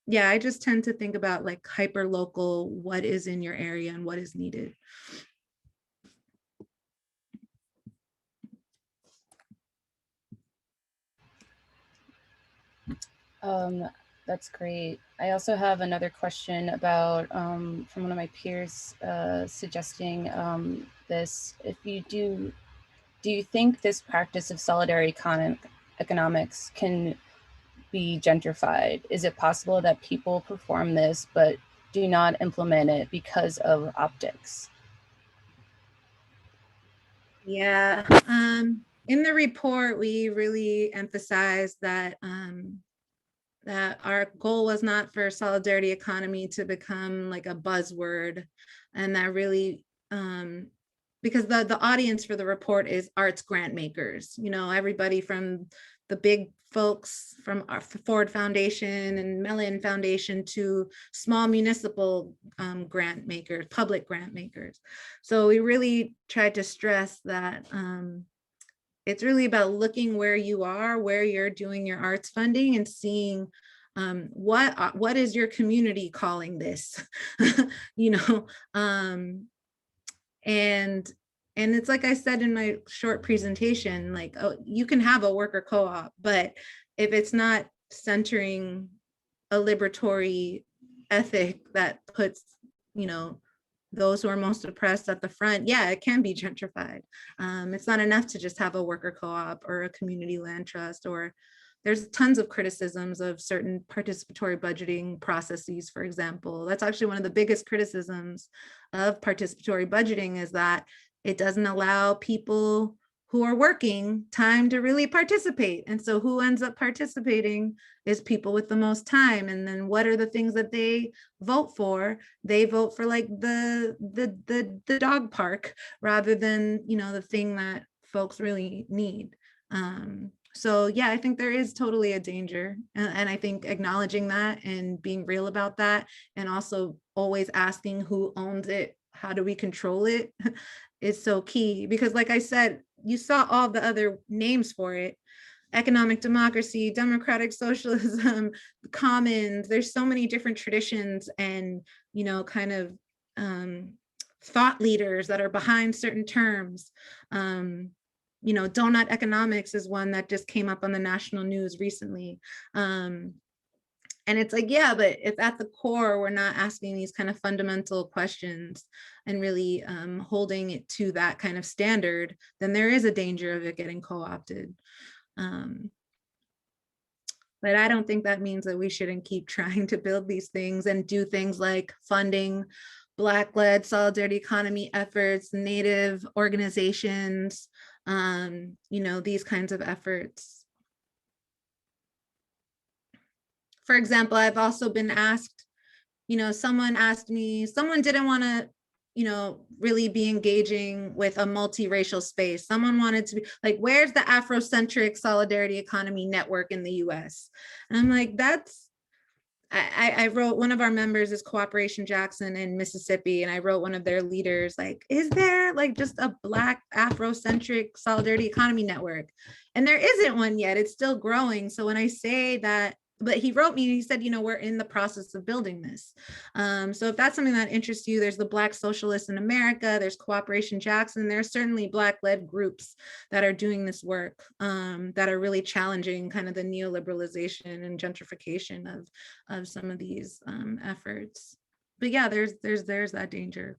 yeah, I just tend to think about like hyper local, what is in your area and what is needed. That's great. I also have another question about from one of my peers suggesting this. If you do you think this practice of solidarity economics can be gentrified? Is it possible that people perform this but do not implement it because of optics? Yeah, in the report, we really emphasized that that our goal was not for solidarity economy to become like a buzzword, and that really, because the audience for the report is arts grant makers, you know, everybody from the big folks from our Ford Foundation and Mellon Foundation to small municipal grant makers, public grant makers. So we really tried to stress that it's really about looking where you are, where you're doing your arts funding, and seeing what is your community calling this, you know, and it's like I said in my short presentation, like, oh, you can have a worker co-op, but if it's not centering a liberatory ethic that puts, you know, those who are most oppressed at the front, yeah, it can be gentrified. It's not enough to just have a worker co-op or a community land trust, or there's tons of criticisms of certain participatory budgeting processes, for example. That's actually one of the biggest criticisms of participatory budgeting, is that it doesn't allow people who are working time to really participate. And so who ends up participating is people with the most time. And then what are the things that they vote for? They vote for like the dog park rather than, you know, the thing that folks really need. So yeah, I think there is totally a danger. And I think acknowledging that and being real about that, and also always asking who owns it, how do we control it, is so key. Because like I said, you saw all the other names for it: economic democracy, democratic socialism, commons. There's so many different traditions and, you know, kind of thought leaders that are behind certain terms. You know, donut economics is one that just came up on the national news recently. And it's like, yeah, but if at the core, we're not asking these kind of fundamental questions and really holding it to that kind of standard, then there is a danger of it getting co-opted. But I don't think that means that we shouldn't keep trying to build these things and do things like funding Black-led solidarity economy efforts, Native organizations, you know, these kinds of efforts. For example, I've also been asked, you know, someone asked me, someone didn't want to, you know, really be engaging with a multiracial space. Someone wanted to be like, where's the Afrocentric solidarity economy network in the US? And I'm like, that's, I wrote, one of our members is Cooperation Jackson in Mississippi, and I wrote one of their leaders, like, is there like just a Black Afrocentric solidarity economy network? And there isn't one yet, it's still growing. So when I say that, but he wrote me, he said, you know, we're in the process of building this. So if that's something that interests you, there's the Black Socialists in America, there's Cooperation Jackson, there's certainly Black-led groups that are doing this work, that are really challenging kind of the neoliberalization and gentrification of some of these efforts. But yeah, there's that danger.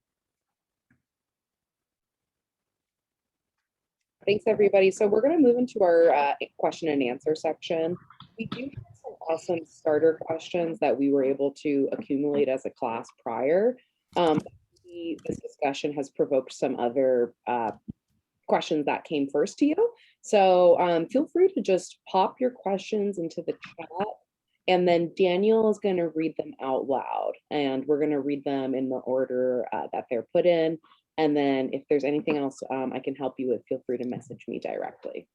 Thanks, everybody. So we're going to move into our question and answer section. We do have some awesome starter questions that we were able to accumulate as a class prior. This discussion has provoked some other questions that came first to you. So feel free to just pop your questions into the chat, and then Daniel is going to read them out loud, and we're going to read them in the order that they're put in. And then if there's anything else I can help you with, feel free to message me directly.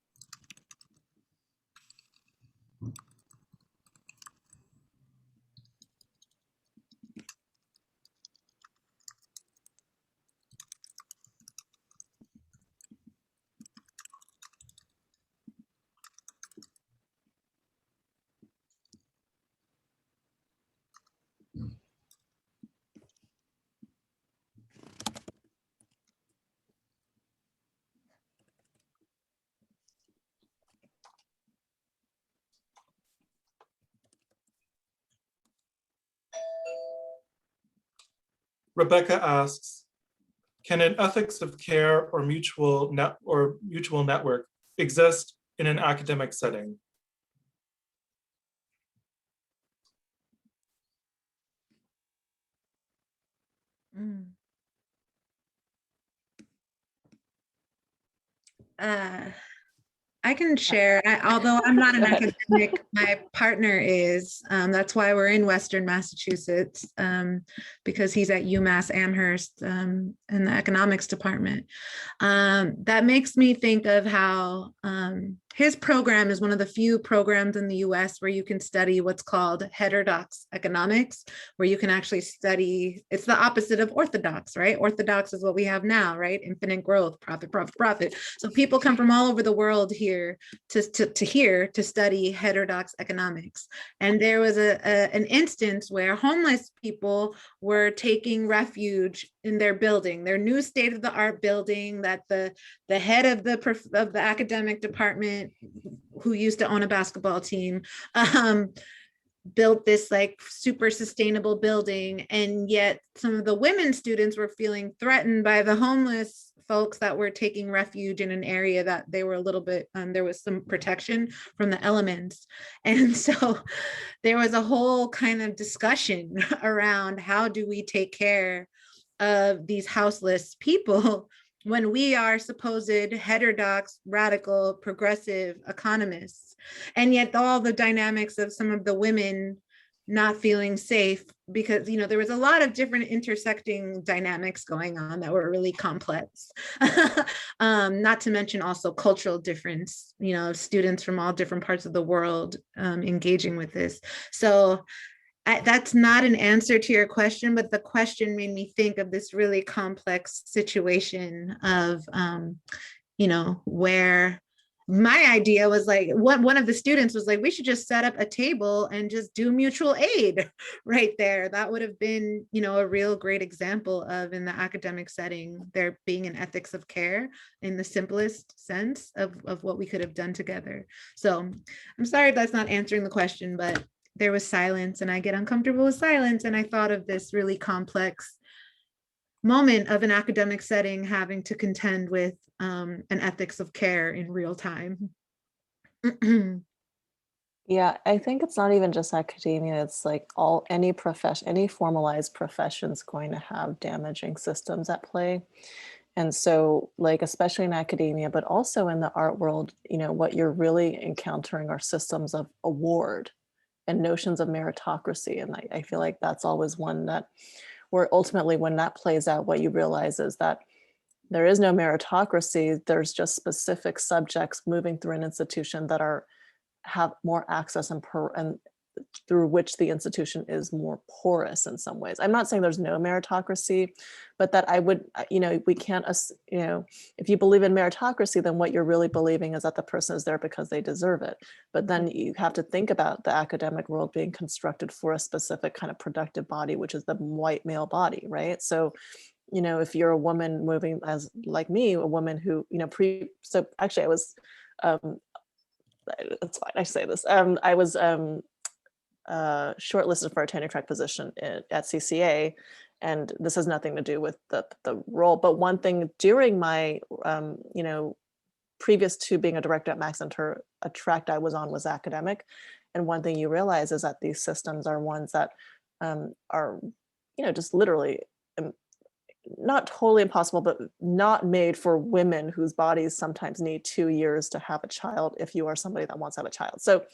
Rebecca asks, can an ethics of care or mutual network exist in an academic setting? I can share, although I'm not an academic, my partner is. That's why we're in Western Massachusetts, because he's at UMass Amherst in the economics department. That makes me think of how his program is one of the few programs in the US where you can study what's called heterodox economics, where you can actually study, it's the opposite of orthodox, right? Orthodox is what we have now, right? Infinite growth, profit, profit, profit. So people come from all over the world here to study heterodox economics. And there was an instance where homeless people were taking refuge in their building, their new state-of-the-art building that the head of the academic department who used to own a basketball team, built this like super sustainable building, and yet some of the women students were feeling threatened by the homeless folks that were taking refuge in an area that they were a little bit, there was some protection from the elements. And so there was a whole kind of discussion around how do we take care of these houseless people when we are supposed heterodox, radical, progressive economists. And yet all the dynamics of some of the women not feeling safe, because there was a lot of different intersecting dynamics going on that were really complex. Not to mention also cultural difference, students from all different parts of the world engaging with this. So that's not an answer to your question, but the question made me think of this really complex situation of, where my idea was like, one of the students was like, we should just set up a table and just do mutual aid right there. That would have been, a real great example of, in the academic setting, there being an ethics of care in the simplest sense of what we could have done together. So I'm sorry if that's not answering the question, but there was silence, and I get uncomfortable with silence. And I thought of this really complex moment of an academic setting having to contend with an ethics of care in real time. Yeah, I think it's not even just academia. It's like any profession, any formalized profession is going to have damaging systems at play. And so, like, especially in academia, but also in the art world, what you're really encountering are systems of award and notions of meritocracy. And I feel like that's always one that, where ultimately when that plays out, what you realize is that there is no meritocracy. There's just specific subjects moving through an institution that have more access and through which the institution is more porous in some ways. I'm not saying there's no meritocracy, but that I would, we can't, if you believe in meritocracy, then what you're really believing is that the person is there because they deserve it. But then you have to think about the academic world being constructed for a specific kind of productive body, which is the white male body, right? So, if you're a woman moving as like me, a woman who, so actually I was, it's fine, I say this, I was, shortlisted for a tenure track position at CCA, and this has nothing to do with the role. But one thing during my, previous to being a director at Max Center, a track I was on was academic, and one thing you realize is that these systems are ones that are, just literally not totally impossible, but not made for women whose bodies sometimes need 2 years to have a child if you are somebody that wants to have a child. So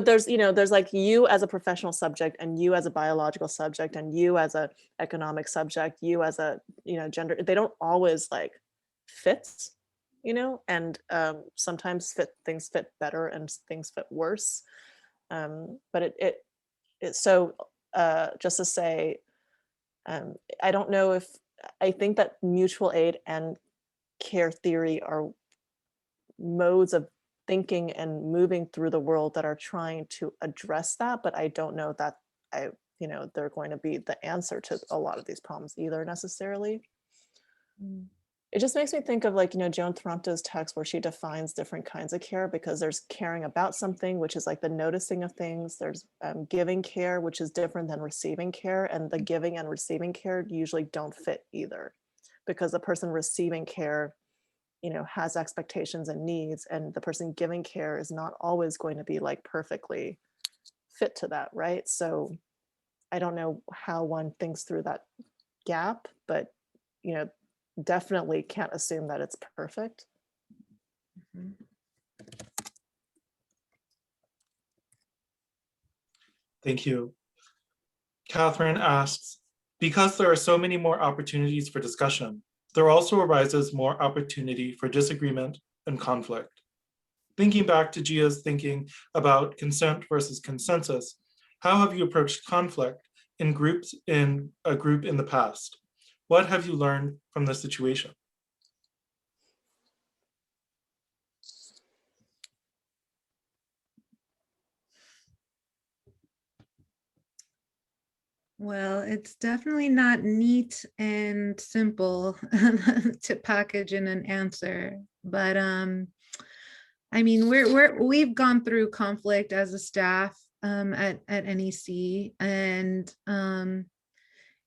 there's, there's like you as a professional subject, and you as a biological subject, and you as a economic subject, you as a, gender, they don't always like fit, and sometimes things fit better and things fit worse. But so just to say, I don't know if, I think that mutual aid and care theory are modes of thinking and moving through the world that are trying to address that, but I don't know that they're going to be the answer to a lot of these problems either necessarily. It just makes me think of like, Joan Toronto's text where she defines different kinds of care, because there's caring about something, which is like the noticing of things. There's giving care, which is different than receiving care. And the giving and receiving care usually don't fit either, because the person receiving care, has expectations and needs, and the person giving care is not always going to be like perfectly fit to that, right? So I don't know how one thinks through that gap, but, definitely can't assume that it's perfect. Thank you. Catherine asks, because there are so many more opportunities for discussion, there also arises more opportunity for disagreement and conflict. Thinking back to Gia's thinking about consent versus consensus, how have you approached conflict in a group in the past? What have you learned from this situation? Well, it's definitely not neat and simple to package in an answer, but I mean, we've gone through conflict as a staff at NEC, and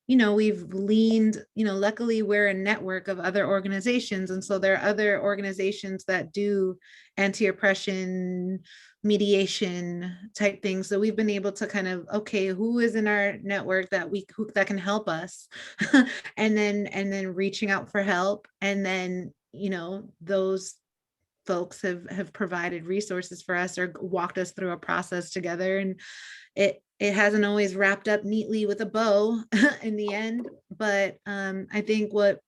you know, we've leaned, you know, luckily we're a network of other organizations. And so there are other organizations that do anti-oppression, mediation type things. So we've been able to kind of, okay, who is in our network that that can help us? and then reaching out for help. And then, you know, those folks have provided resources for us or walked us through a process together. And it hasn't always wrapped up neatly with a bow in the end, but I think what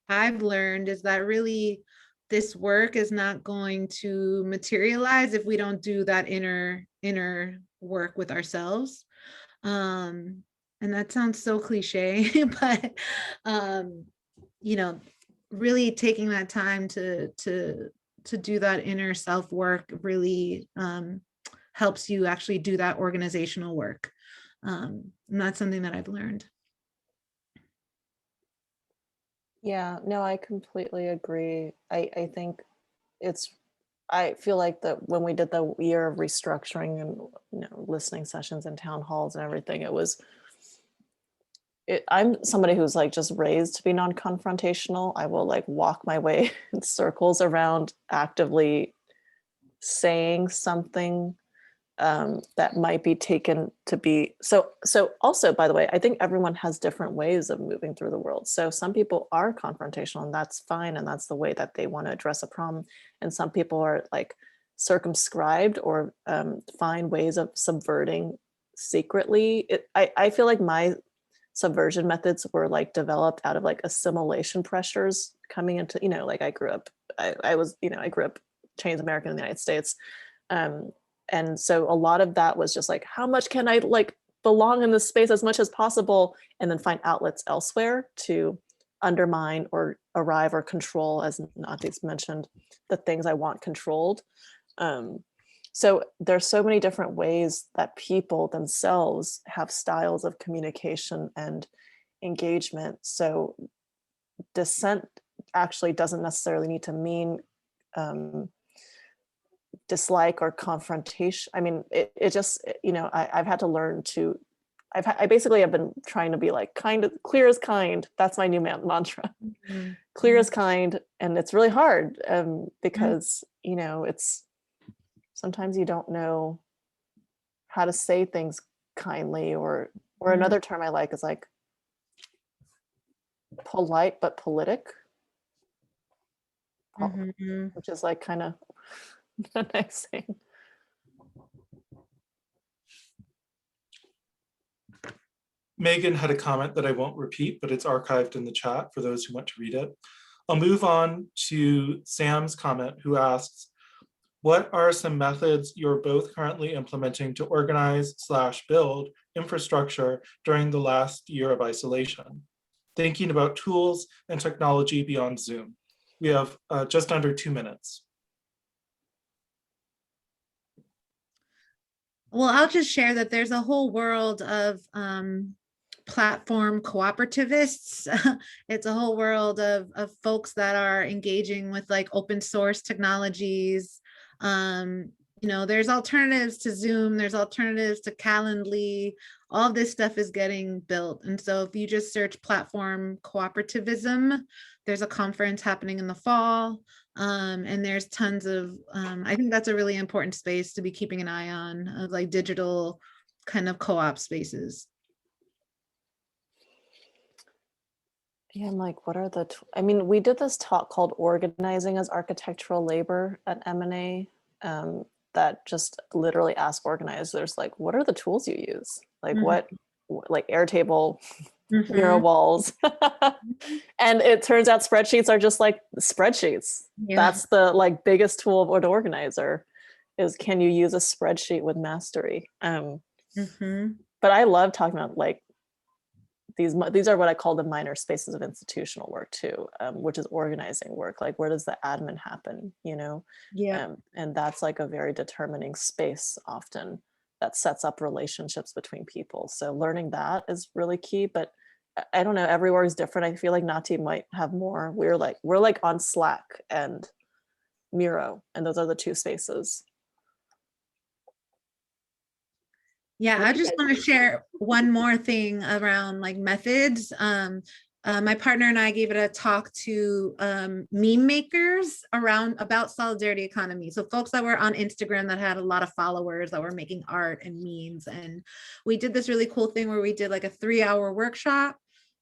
I've learned is that really this work is not going to materialize if we don't do that inner work with ourselves. And that sounds so cliche, but you know, really taking that time to do that inner self work really helps you actually do that organizational work. And that's something that I've learned. Yeah, no, I completely agree. I think I feel like that when we did the year of restructuring and, you know, listening sessions and town halls and everything, I'm somebody who's like just raised to be non-confrontational. I will like walk my way in circles around actively saying something that might be taken to be so also, by the way, I think everyone has different ways of moving through the world. So some people are confrontational and that's fine, and that's the way that they want to address a problem, and some people are like circumscribed or find ways of subverting secretly. I feel like my subversion methods were like developed out of like assimilation pressures coming into, you know, like I grew up Chinese American in the United States. And so a lot of that was just like, how much can I like belong in this space as much as possible, and then find outlets elsewhere to undermine or arrive or control, as Nati's mentioned, the things I want controlled. So there's so many different ways that people themselves have styles of communication and engagement. So dissent actually doesn't necessarily need to mean dislike or confrontation. I mean, it just, you know, I've had to learn to, I basically have been trying to be like clear as kind. That's my new mantra. Mm-hmm. Clear as kind. And it's really hard because, you know, it's sometimes you don't know how to say things kindly, or another term I like is like polite but politic, which is like kind of the next thing. Megan had a comment that I won't repeat, but it's archived in the chat for those who want to read it. I'll move on to Sam's comment, who asks, what are some methods you're both currently implementing to organize/build infrastructure during the last year of isolation? Thinking about tools and technology beyond Zoom. We have just under 2 minutes. Well, I'll just share that there's a whole world of platform cooperativists. It's a whole world of folks that are engaging with like open source technologies. You know, there's alternatives to Zoom, there's alternatives to Calendly. All of this stuff is getting built. And so if you just search platform cooperativism, there's a conference happening in the fall. And there's tons of, I think that's a really important space to be keeping an eye on, of like digital kind of co-op spaces. Yeah, I'm like, what are the, I mean, we did this talk called Organizing as Architectural Labor at M&A that just literally asked organizers, like, what are the tools you use? Like what, like Airtable, Miro walls. And it turns out spreadsheets are just like spreadsheets. Yeah. That's the like biggest tool of an organizer is, can you use a spreadsheet with mastery? But I love talking about like, these are what I call the minor spaces of institutional work too, which is organizing work. Like, where does the admin happen, you know? Yeah. And that's like a very determining space often that sets up relationships between people. So learning that is really key, but I don't know, everywhere is different. I feel like Nati might have more. We're like on Slack, and Miro, and those are the two spaces. Yeah, I just want to share one more thing around like methods. My partner and I gave it a talk to meme makers about solidarity economy. So folks that were on Instagram that had a lot of followers that were making art and memes. And we did this really cool thing where we did like a 3-hour workshop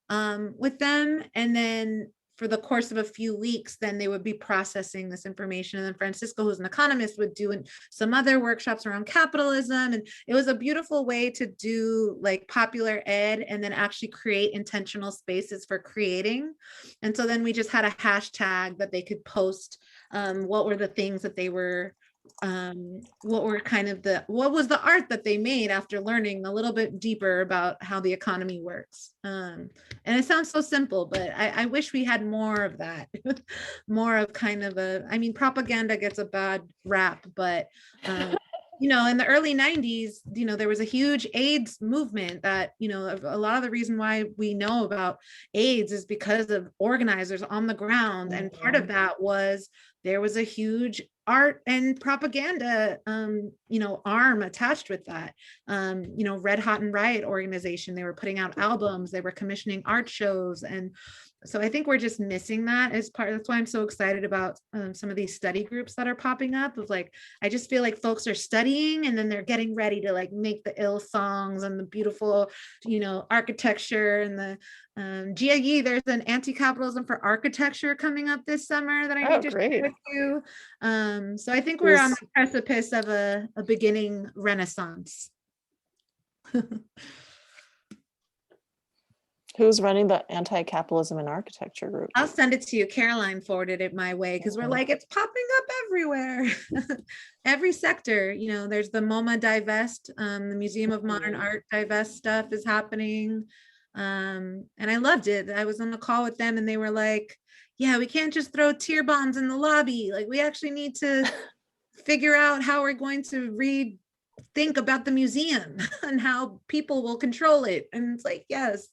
with them. And then for the course of a few weeks, then they would be processing this information. And then Francisco, who's an economist, would do some other workshops around capitalism. And it was a beautiful way to do like popular ed and then actually create intentional spaces for creating. And so then we just had a hashtag that they could post what were the things that they were what was the art that they made after learning a little bit deeper about how the economy works. And it sounds so simple, but I wish we had more of that. More of kind of I mean, propaganda gets a bad rap, but you know, in the early 90s, you know, there was a huge AIDS movement that, you know, a lot of the reason why we know about AIDS is because of organizers on the ground. And part of that was there was a huge art and propaganda, you know, arm attached with that. You know, Red Hot and Riot organization, they were putting out albums, they were commissioning art shows. And so I think we're just missing that as part. That's why I'm so excited about some of these study groups that are popping up. Of like, I just feel like folks are studying and then they're getting ready to like make the ill songs and the beautiful, you know, architecture and the Gia Yigu, there's an anti-capitalism for architecture coming up this summer that I need to share with you. So I think we're on the precipice of a beginning renaissance. Who's running the anti-capitalism and architecture group? I'll send it to you. Caroline forwarded it my way because we're like, it's popping up everywhere. Every sector, you know, there's the MoMA Divest, the Museum of Modern Art Divest stuff is happening. And I loved it. I was on a call with them and they were like, yeah, we can't just throw tear bombs in the lobby. Like we actually need to figure out how we're going to think about the museum and how people will control it. And it's like, yes.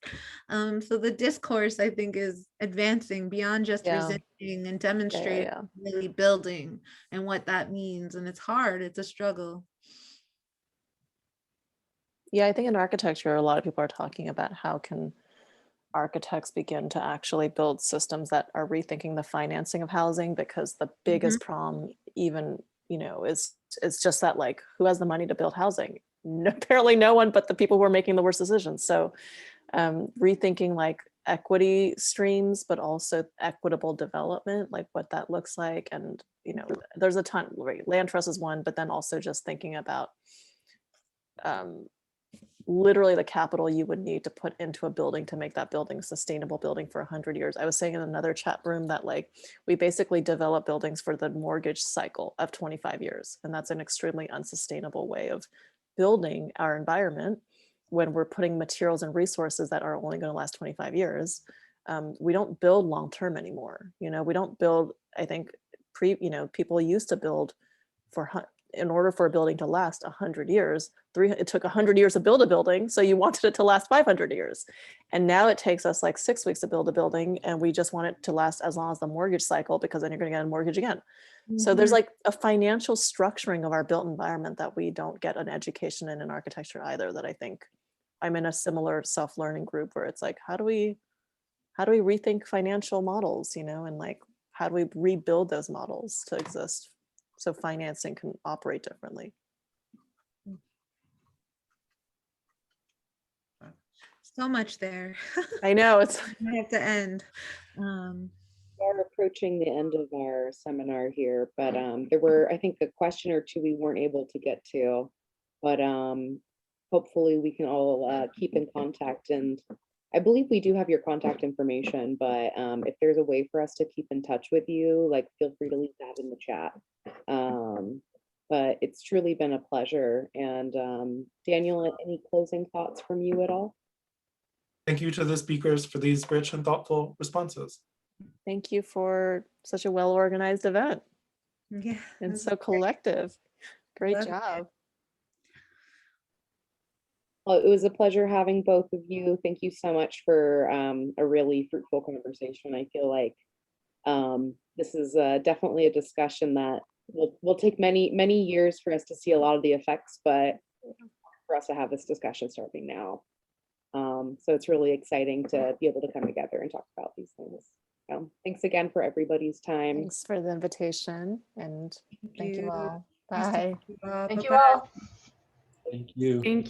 So the discourse, I think, is advancing beyond just resisting and demonstrating, really building and what that means. And it's hard, it's a struggle. Yeah, I think in architecture, a lot of people are talking about how can architects begin to actually build systems that are rethinking the financing of housing, because the biggest problem even, you know, is just that, like, who has the money to build housing? Apparently no one but the people who are making the worst decisions. So rethinking like equity streams, but also equitable development, like what that looks like. And, you know, there's a ton, right? Land trust is one, but then also just thinking about literally the capital you would need to put into a building to make that building a sustainable building for 100 years. I was saying in another chat room that like we basically develop buildings for the mortgage cycle of 25 years. And that's an extremely unsustainable way of building our environment when we're putting materials and resources that are only going to last 25 years. We don't build long-term anymore. You know, we don't build, I think, people used to build in order for a building to last 100 years, it took 100 years to build a building. So you wanted it to last 500 years. And now it takes us like 6 weeks to build a building. And we just want it to last as long as the mortgage cycle, because then you're going to get a mortgage again. So there's like a financial structuring of our built environment that we don't get an education in architecture either, that I think I'm in a similar self-learning group where it's like, how do we rethink financial models, you know, and like, how do we rebuild those models to exist so financing can operate differently? So much there. I know, it's I have to end. We are approaching the end of our seminar here, but there were, I think, a question or two we weren't able to get to, but hopefully we can all keep in contact. And I believe we do have your contact information, but if there's a way for us to keep in touch with you, like, feel free to leave that in the chat. But it's truly been a pleasure. And Daniel, any closing thoughts from you at all? Thank you to the speakers for these rich and thoughtful responses. Thank you for such a well-organized event. Yeah. And so collective. Great job. Well, it was a pleasure having both of you. Thank you so much for a really fruitful conversation. I feel like This is definitely a discussion that will take many years for us to see a lot of the effects, but for us to have this discussion starting now. So it's really exciting to be able to come together and talk about these things. Thanks again for everybody's time. Thanks for the invitation, and thank you all. Bye. Thank you all. Thank you Bye-bye. all. Thank you. Thank you.